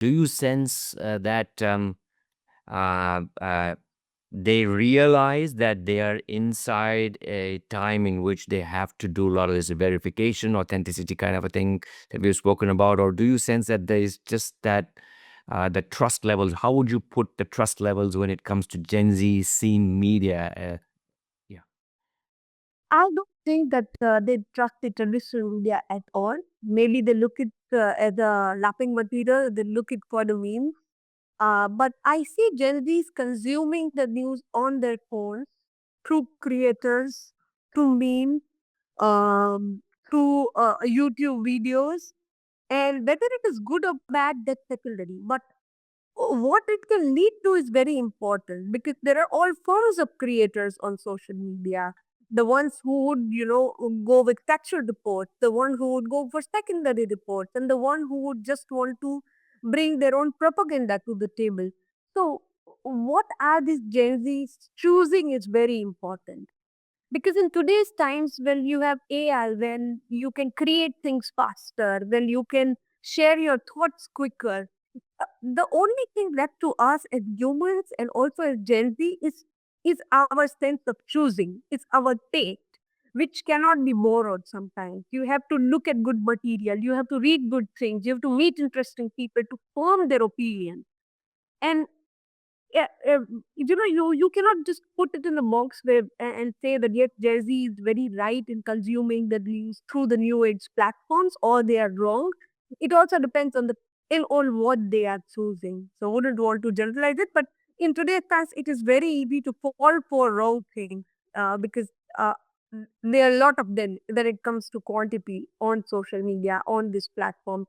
Do you sense that uh, uh, they realize that they are inside a time in which they have to do a lot of this verification, authenticity kind of a thing that we've spoken about? Or do you sense that there is just that the trust levels? How would you put the trust levels when it comes to Gen Z seeing media? Yeah. I don't think that they trust the traditional media at all. Maybe they look it as a laughing material, they look it for the memes. But I see Gen Zs consuming the news on their phones through creators, through memes, um, through YouTube videos. And whether it is good or bad, that's secondary. But what it can lead to is very important because there are all forms of creators on social media. The ones who would, go with factual reports, the one who would go for secondary reports, and the one who would just want to bring their own propaganda to the table. So, what are these Gen Zs choosing is very important. Because in today's times, when you have AI, when you can create things faster, when you can share your thoughts quicker, the only thing left to us as humans and also as Gen Z is our sense of choosing. It's our taste, which cannot be borrowed sometimes. You have to look at good material, you have to read good things, you have to meet interesting people to form their opinion. And yeah, you cannot just put it in the box where and say that yes, Jay Z is very right in consuming the news through the new age platforms, or they are wrong. It also depends on the in on what they are choosing. So I wouldn't want to generalize it, but in today's times, it is very easy to fall for wrong things because uh, there are a lot of them when it comes to quantity on social media on this platform.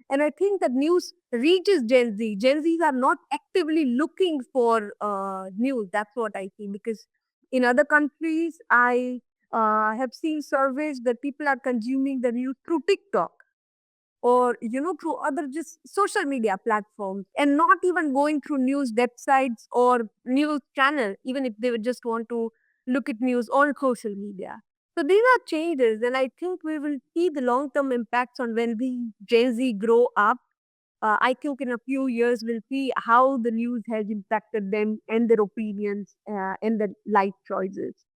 And I think that news reaches Gen Z. Gen Zs are not actively looking for news. That's what I see. Because in other countries, I have seen surveys that people are consuming the news through TikTok or through other just social media platforms, and not even going through news websites or news channel, even if they would just want to look at news on social media. So these are changes, and I think we will see the long term impacts on when we Gen Z grow up. I think in a few years we'll see how the news has impacted them and their opinions and their life choices.